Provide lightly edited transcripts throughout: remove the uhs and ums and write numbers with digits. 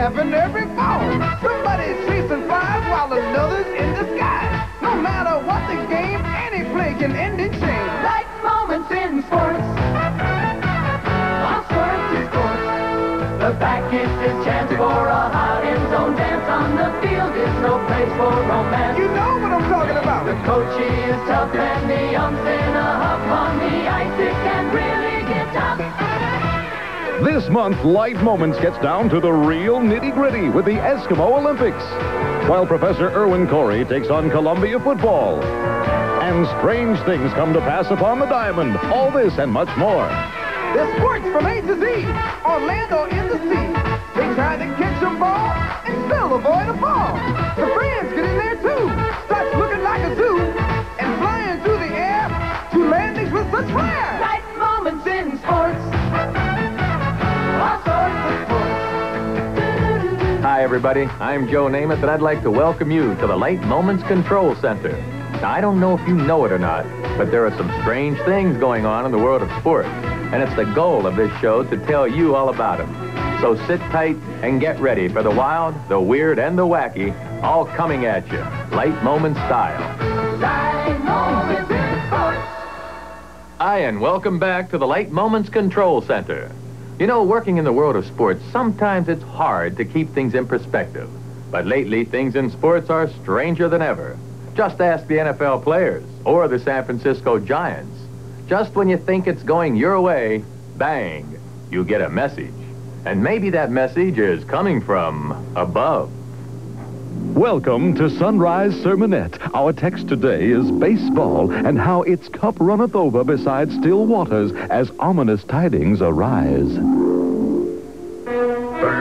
happen every fall. Somebody's chasing flies while another's in the sky. No matter what the game, any play can end in shame. Light moments in sports. All sports is sports. The back is his chance for a hot end zone dance. On the field is no place for romance. You know what I'm talking about. The coach is tough and the ump's in a huff. On the ice it can really get tough. This month, Light Moments gets down to the real nitty-gritty with the Eskimo Olympics, while Professor Irwin Corey takes on Columbia football. And strange things come to pass upon the diamond. All this and much more. There's sports from A to Z, Orlando in the sea. They try to catch a ball and still avoid a fall. The fans get in there too, starts looking like a zoo, and flying through the air to landings with such flair. Light moments in sports. All sorts of sports. Hi, everybody. I'm Joe Namath, and I'd like to welcome you to the Light Moments Control Center. Now, I don't know if you know it or not, but there are some strange things going on in the world of sports, and it's the goal of this show to tell you all about them. So sit tight and get ready for the wild, the weird, and the wacky, all coming at you, Light Moments style. Light moments in sports. Hi, and welcome back to the Light Moments Control Center. You know, working in the world of sports, sometimes it's hard to keep things in perspective. But lately, things in sports are stranger than ever. Just ask the NFL players or the San Francisco Giants. Just when you think it's going your way, bang, you get a message. And maybe that message is coming from above. Welcome to Sunrise Sermonette. Our text today is baseball and how its cup runneth over beside still waters as ominous tidings arise. The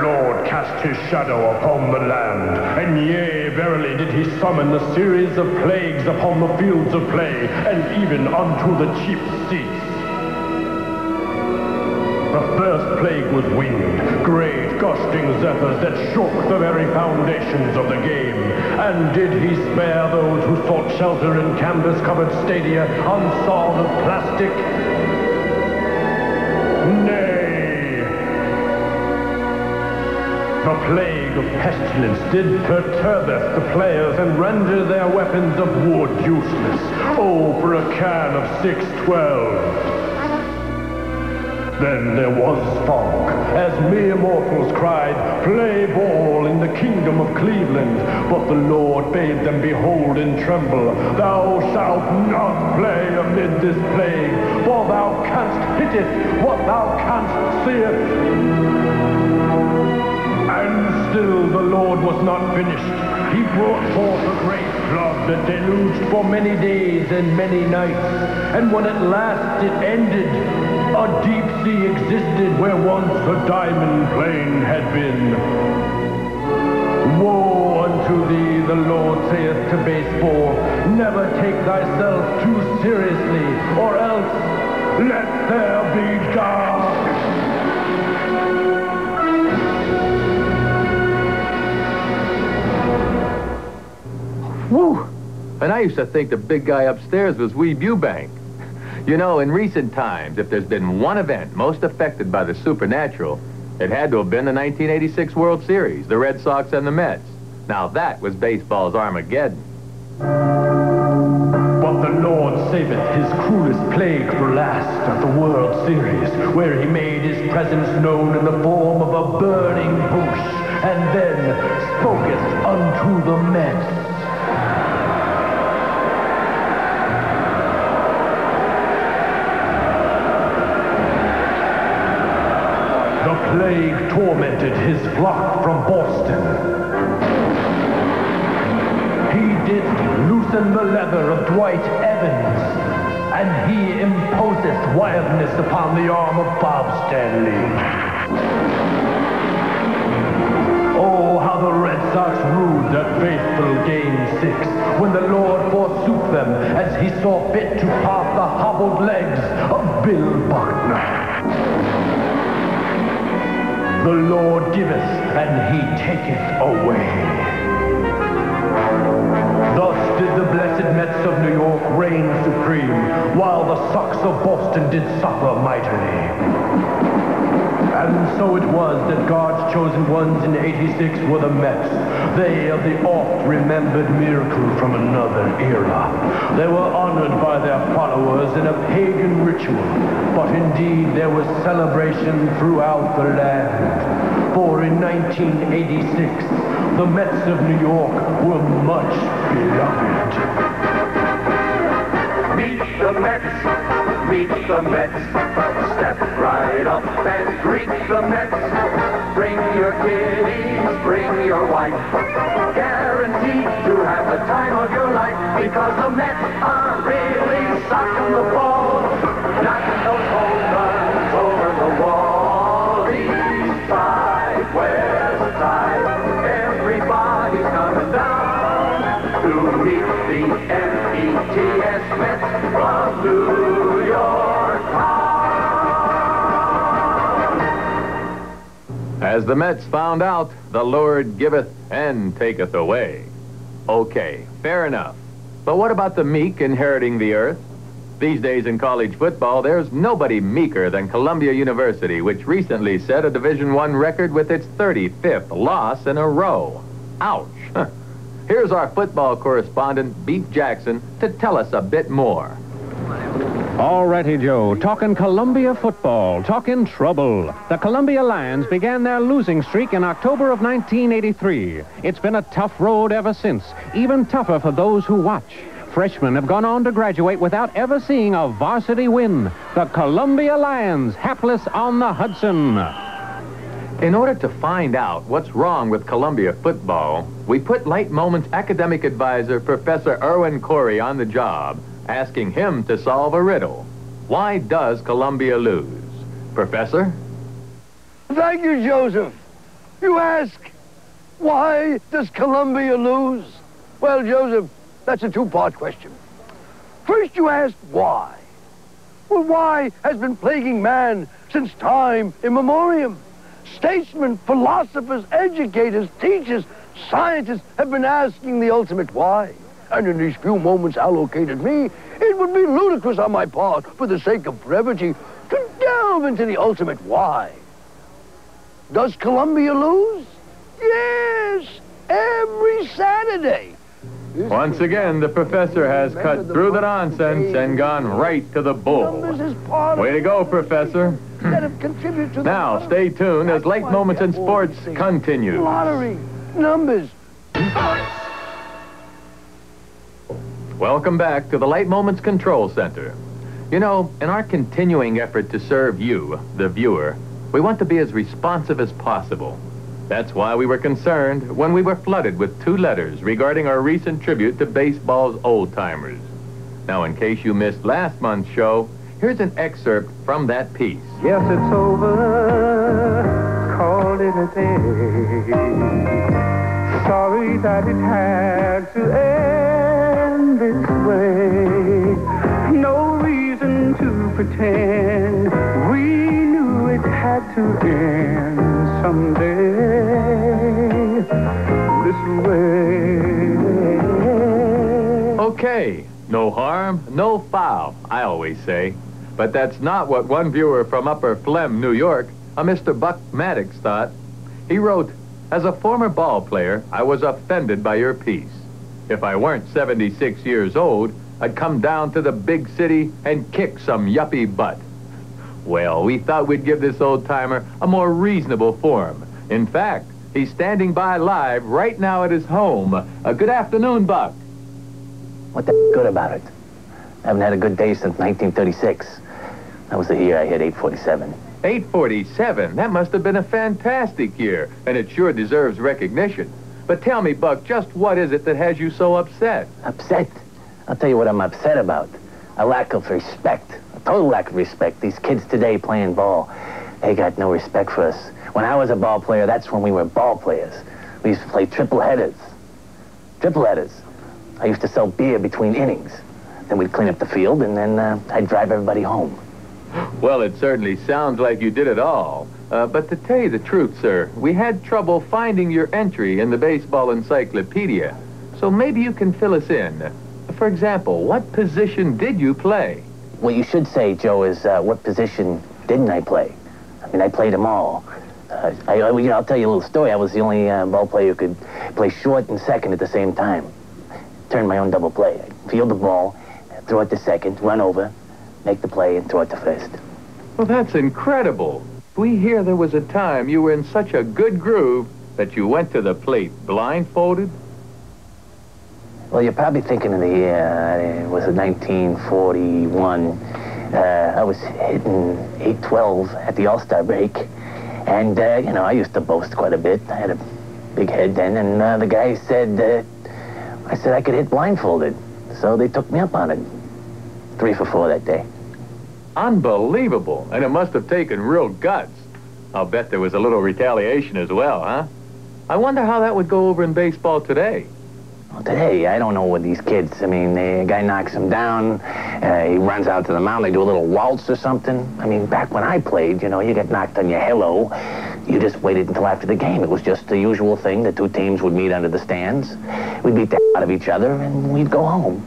Lord cast his shadow upon the land, and yea, verily did he summon a series of plagues upon the fields of play, and even unto the chief seats. The first plague was wind, great gusting zephyrs that shook the very foundations of the game. And did he spare those who sought shelter in canvas-covered stadia, unsawed of plastic? Nay. The plague of pestilence did perturbeth the players and render their weapons of wood useless. Oh, for a can of 612. Then there was fog, as mere mortals cried, play ball in the kingdom of Cleveland. But the Lord bade them behold and tremble, thou shalt not play amid this plague, for thou canst hit it, what thou canst see it. And still the Lord was not finished. He brought forth a great flood that deluged for many days and many nights. And when at last it ended, a deep sea existed where once a diamond plain had been. Woe unto thee, the Lord saith to baseball, never take thyself too seriously, or else let there be dark. Woo! And I used to think the big guy upstairs was Weeb Eubank. You know, in recent times, if there's been one event most affected by the supernatural, it had to have been the 1986 World Series, the Red Sox and the Mets. Now that was baseball's Armageddon. But the Lord saveth his cruelest plague for last at the World Series, where he made his presence known in the form of a burning bush, and then spoketh unto the Mets. The plague tormented his flock from Boston. He did loosen the leather of Dwight Evans, and he imposeth wildness upon the arm of Bob Stanley. Oh, how the Red Sox rued that faithful Game 6, when the Lord forsook them as he saw fit to part the hobbled legs of Bill Buckner. The Lord giveth, and he taketh away. Thus did the blessed Mets of New York reign supreme, while the Sox of Boston did suffer mightily. And so it was that God's chosen ones in '86 were the Mets. They are the oft-remembered miracle from another era. They were honored by their followers in a pagan ritual, but indeed there was celebration throughout the land. For in 1986, the Mets of New York were much beloved. Meet the Mets, meet the Mets. Step right up and greet the Mets. Bring your kiddies, bring your wife. Guaranteed to have the time of your life, because the Mets are really socking the ball, knocking those home runs over the wall. East side, west side, everybody's coming down to meet the M-E-T-S Mets from New York town. As the Mets found out, the Lord giveth and taketh away. Okay, fair enough. But what about the meek inheriting the earth? These days in college football, there's nobody meeker than Columbia University, which recently set a Division I record with its 35th loss in a row. Ouch. Here's our football correspondent, Beat Jackson, to tell us a bit more. All righty, Joe. Talking Columbia football. Talking trouble. The Columbia Lions began their losing streak in October of 1983. It's been a tough road ever since, even tougher for those who watch. Freshmen have gone on to graduate without ever seeing a varsity win. The Columbia Lions, hapless on the Hudson. In order to find out what's wrong with Columbia football, we put Light Moments academic advisor Professor Erwin Corey on the job, asking him to solve a riddle. Why does Columbia lose? Professor? Thank you, Joseph. You ask, why does Columbia lose? Well, Joseph, that's a two-part question. First, you ask why. Well, why has been plaguing man since time immemorial. Statesmen, philosophers, educators, teachers, scientists have been asking the ultimate why. And in these few moments allocated me, it would be ludicrous on my part, for the sake of brevity, to delve into the ultimate why. Does Columbia lose? Yes, every Saturday. Once again, the professor has cut through the nonsense and gone right to the bull. Way to go, Professor. Now, stay tuned as Light Moments in Sports continues. Lottery, numbers. Welcome back to the Light Moments Control Center. You know, in our continuing effort to serve you, the viewer, we want to be as responsive as possible. That's why we were concerned when we were flooded with 2 letters regarding our recent tribute to baseball's old-timers. Now, in case you missed last month's show, here's an excerpt from that piece. Yes, it's over, call it a day. Sorry that it had to end this way. No reason to pretend we knew it had to end someday this way. Okay, no harm, no foul, I always say. But that's not what one viewer from Upper Phlegm, New York, a Mr. Buck Maddox, thought. He wrote, "As a former ball player, I was offended by your piece. If I weren't 76 years old, I'd come down to the big city and kick some yuppie butt." Well, we thought we'd give this old-timer a more reasonable form. In fact, he's standing by live right now at his home. Good afternoon, Buck. What the good about it? I haven't had a good day since 1936. That was the year I hit 847. 847? That must have been a fantastic year, and it sure deserves recognition. But tell me, Buck, just what is it that has you so upset? Upset? I'll tell you what I'm upset about. A lack of respect. A total lack of respect. These kids today playing ball, they got no respect for us. When I was a ball player, that's when we were ball players. We used to play triple headers. Triple headers. I used to sell beer between innings. Then we'd clean up the field, and then I'd drive everybody home. Well, it certainly sounds like you did it all. But to tell you the truth, sir, we had trouble finding your entry in the baseball encyclopedia. So maybe you can fill us in. For example, what position did you play? What you should say, Joe, is what position didn't I play? I mean, I played them all. I'll tell you a little story. I was the only ball player who could play short and second at the same time. Turn my own double play. I'd field the ball, throw it to second, run over, make the play, and throw it to first. Well, that's incredible. We hear there was a time you were in such a good groove that you went to the plate blindfolded. Well, you're probably thinking of the year, was it 1941? I was hitting .812 at the All-Star break. And, I used to boast quite a bit. I had a big head then, and the guy said, I said I could hit blindfolded. So they took me up on it. 3 for 4 that day. Unbelievable. And it must have taken real guts. I'll bet there was a little retaliation as well, huh? I wonder how that would go over in baseball today. Well, today, I don't know what these kids, I mean, the guy knocks him down, he runs out to the mound, they do a little waltz or something. I mean, back when I played, you get knocked on your hello, you just waited until after the game. It was just the usual thing. The 2 teams would meet under the stands. We'd beat the out of each other, and we'd go home.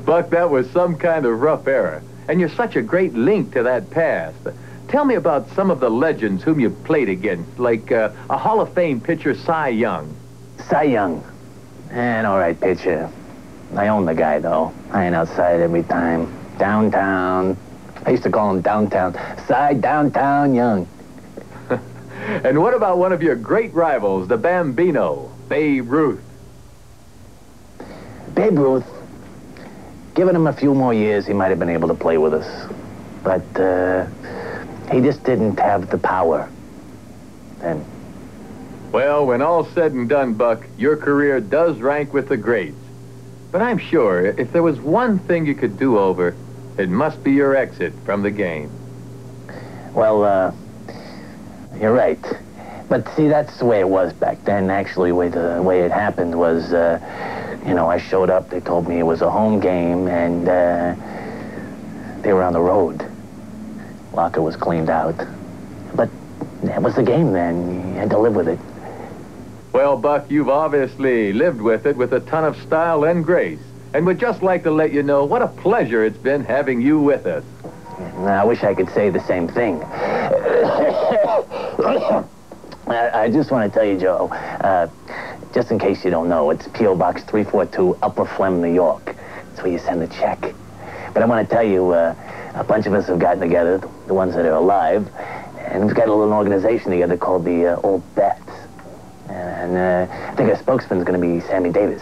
Buck, that was some kind of rough era, and you're such a great link to that past. Tell me about some of the legends whom you played against, like a Hall of Fame pitcher, Cy Young. Cy Young. An all right pitcher. I own the guy, though. I ain't outside every time. Downtown. I used to call him Downtown. Cy Downtown Young. And what about one of your great rivals, the Bambino, Babe Ruth? Babe Ruth, giving him a few more years, he might have been able to play with us. But he just didn't have the power then. Well, when all's said and done, Buck, your career does rank with the greats. But I'm sure if there was one thing you could do over, it must be your exit from the game. Well, you're right. But see, that's the way it was back then. Actually, the way it happened was, I showed up, they told me it was a home game, and they were on the road. Locker was cleaned out. But that was the game then. You had to live with it. Well, Buck, you've obviously lived with it with a ton of style and grace. And we'd just like to let you know what a pleasure it's been having you with us. I wish I could say the same thing. I just want to tell you, Joe, just in case you don't know, it's P.O. Box 342, Upper Flem, New York. That's where you send the check. But I want to tell you, a bunch of us have gotten together, the ones that are alive, and we've got a little organization together called the Old Bats. And I think our spokesman's going to be Sammy Davis.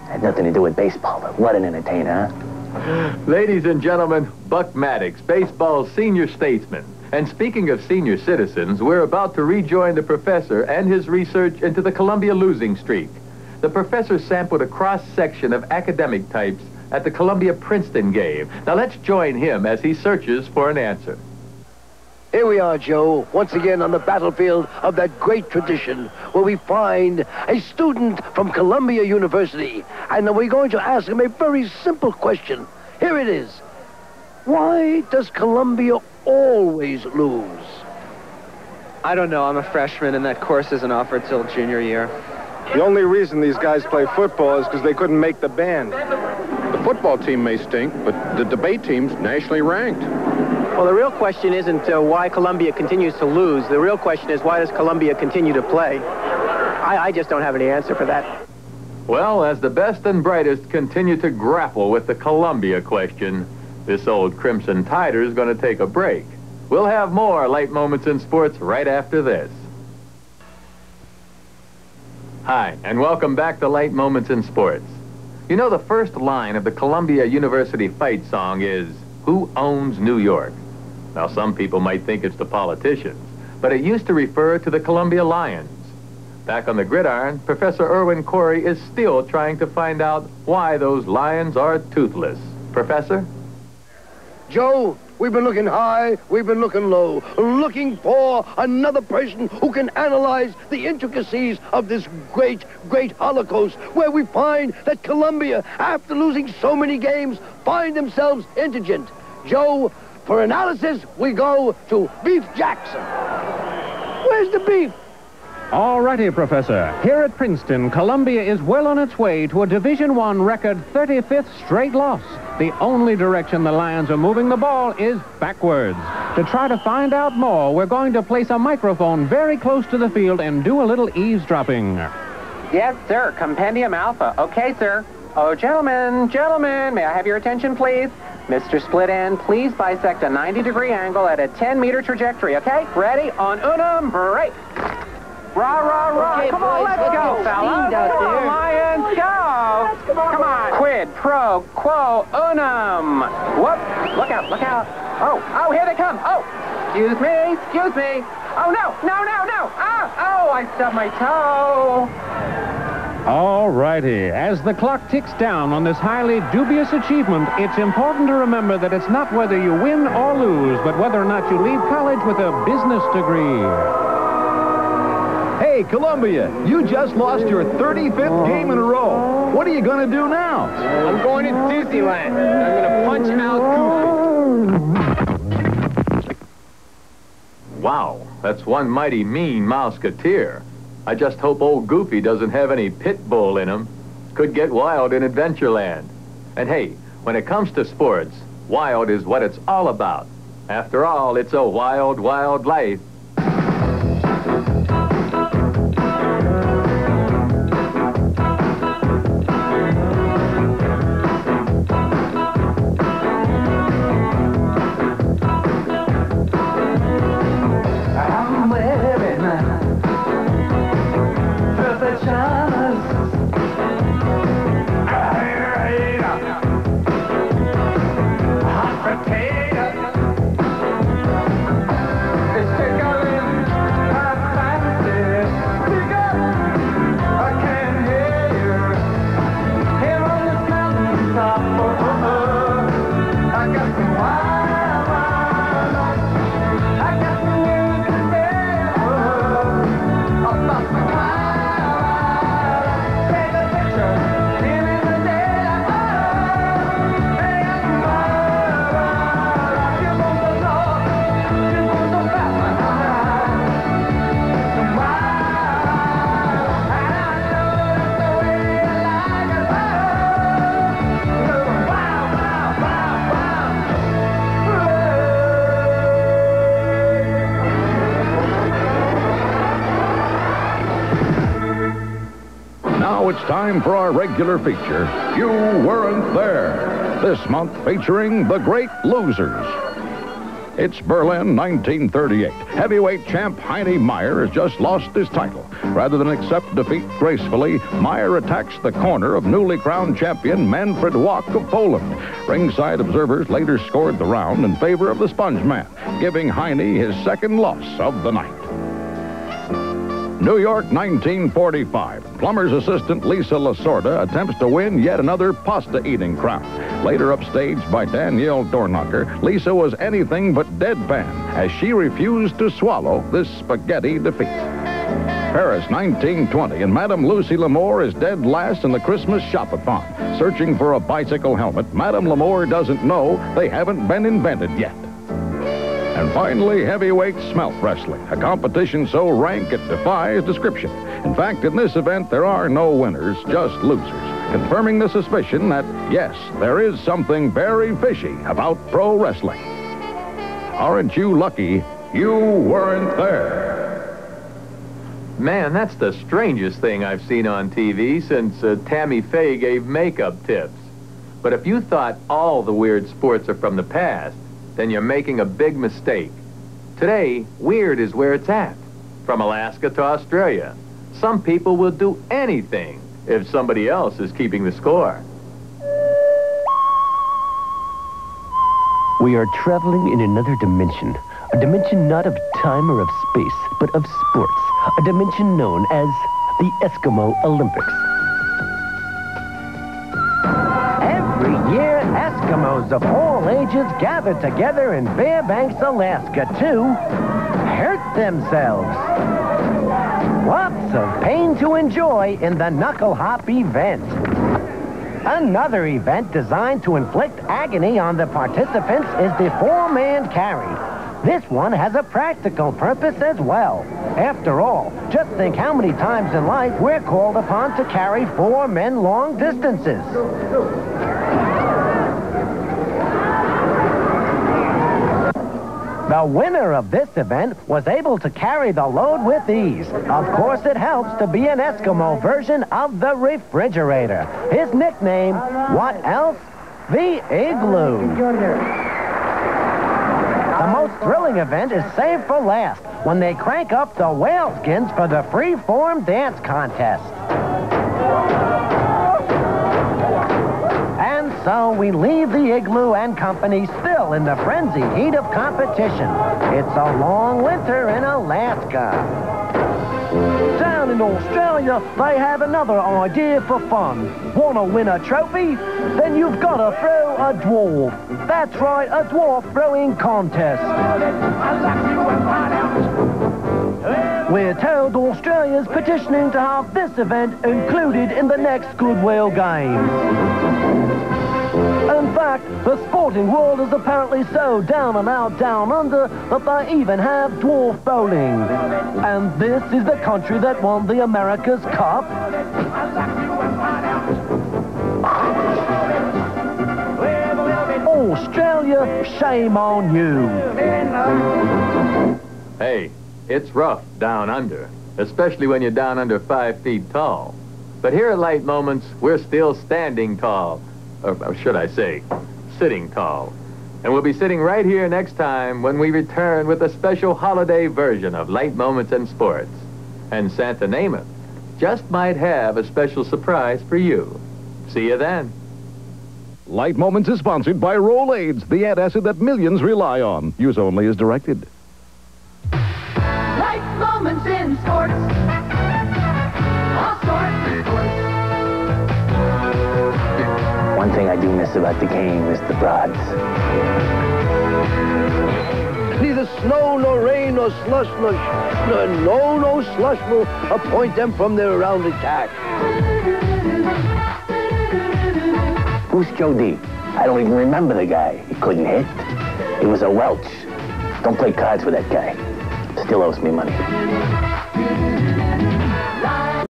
Had nothing to do with baseball, but what an entertainer, huh? Ladies and gentlemen, Buck Maddox, baseball's senior statesman. And speaking of senior citizens, we're about to rejoin the professor and his research into the Columbia losing streak. The professor sampled a cross-section of academic types at the Columbia-Princeton game. Now let's join him as he searches for an answer. Here we are, Joe, once again on the battlefield of that great tradition where we find a student from Columbia University. And we're going to ask him a very simple question. Here it is. Why does Columbia always lose? I don't know. I'm a freshman, and that course isn't offered till junior year. The only reason these guys play football is because they couldn't make the band. The football team may stink, but the debate team's nationally ranked. Well, the real question isn't why Columbia continues to lose. The real question is, why does Columbia continue to play? I just don't have any answer for that. Well, as the best and brightest continue to grapple with the Columbia question, this old Crimson Tider is going to take a break. We'll have more Light Moments in Sports right after this. Hi, and welcome back to Light Moments in Sports. You know, the first line of the Columbia University fight song is, "Who owns New York?" Now, some people might think it's the politicians, but it used to refer to the Columbia Lions. Back on the gridiron, Professor Erwin Corey is still trying to find out why those lions are toothless. Professor? Joe, we've been looking high, we've been looking low, looking for another person who can analyze the intricacies of this great, great Holocaust, where we find that Columbia, after losing so many games, find themselves indigent. Joe, for analysis, we go to Beef Jackson. Where's the beef? All righty, Professor. Here at Princeton, Columbia is well on its way to a Division I record 35th straight loss. The only direction the Lions are moving the ball is backwards. To try to find out more, we're going to place a microphone very close to the field and do a little eavesdropping. Yes, sir. Compendium Alpha. Okay, sir. Oh, gentlemen, may I have your attention, please? Mr. Split End, please bisect a 90-degree angle at a 10-meter trajectory, okay? Ready? On unum, break. Rah, rah, rah. Okay, Come on, boys, let's look go, at fellas. speed out Come on, there. Lions, go. Come on. Quid pro quo unum. Whoop. Look out, look out. Oh, here they come. Oh, excuse me. Oh, no. Oh, I stubbed my toe. All righty. As the clock ticks down on this highly dubious achievement, it's important to remember that it's not whether you win or lose, but whether or not you leave college with a business degree. Hey, Columbia, you just lost your 35th game in a row. What are you going to do now? I'm going to Disneyland. I'm going to punch out Goofy. Wow, that's one mighty mean mouseketeer. I just hope old Goofy doesn't have any pit bull in him. Could get wild in Adventureland. And hey, when it comes to sports, wild is what it's all about. After all, it's a wild, wild life. Now it's time for our regular feature, You Weren't There. This month featuring The Great Losers. It's Berlin, 1938. Heavyweight champ Heine Meyer has just lost his title. Rather than accept defeat gracefully, Meyer attacks the corner of newly crowned champion Manfred Wach of Poland. Ringside observers later scored the round in favor of the Sponge Man, giving Heine his second loss of the night. New York, 1945. Plumber's assistant Lisa Lasorda attempts to win yet another pasta-eating crown. Later upstaged by Danielle Dornacher, Lisa was anything but deadpan as she refused to swallow this spaghetti defeat. Paris, 1920, and Madame Lucy L'Amour is dead last in the Christmas shop-a-thon. Searching for a bicycle helmet, Madame L'Amour doesn't know they haven't been invented yet. And finally, heavyweight smelt wrestling, a competition so rank it defies description. In fact, in this event, there are no winners, just losers, confirming the suspicion that, yes, there is something very fishy about pro wrestling. Aren't you lucky you weren't there? Man, that's the strangest thing I've seen on TV since Tammy Faye gave makeup tips. But if you thought all the weird sports are from the past, then you're making a big mistake. Today, weird is where it's at. From Alaska to Australia. Some people will do anything if somebody else is keeping the score. We are traveling in another dimension. A dimension not of time or of space, but of sports. A dimension known as the Eskimo Olympics. Every year, Eskimos of all ages gather together in Fairbanks, Alaska to hurt themselves. Lots of pain to enjoy in the knuckle hop event. Another event designed to inflict agony on the participants is the four-man carry. This one has a practical purpose as well. After all, just think how many times in life we're called upon to carry four men long distances. The The winner of this event was able to carry the load with ease. Of course, it helps to be an Eskimo version of the refrigerator. His nickname, what else? The Igloo. The most thrilling event is saved for last, when they crank up the whale skins for the free-form dance contest. And so we leave the Igloo and company still in the frenzied heat of competition. It's a long winter in Alaska. Down in Australia, they have another idea for fun. Want to win a trophy? Then you've got to throw a dwarf. That's right, a dwarf throwing contest. We're told Australia's petitioning to have this event included in the next Goodwill Games. In fact, the sporting world is apparently so down and out down under that they even have dwarf bowling. And this is the country that won the America's Cup? Australia, shame on you. Hey, it's rough down under, especially when you're down under 5 feet tall. But here at Light Moments, we're still standing tall. Or should I say, sitting tall. And we'll be sitting right here next time when we return with a special holiday version of Light Moments and Sports. And Santa Namath just might have a special surprise for you. See you then. Light Moments is sponsored by Rolaids, the antacid that millions rely on. Use only as directed. Light moments in sports. All sorts of sports. One thing I do miss about the game is the broads. Neither snow, nor rain, nor slush, nor no slush will appoint them from their rounded tack. Who's Joe D? I don't even remember the guy. He couldn't hit. He was a Welch. Don't play cards with that guy. Still owes me money.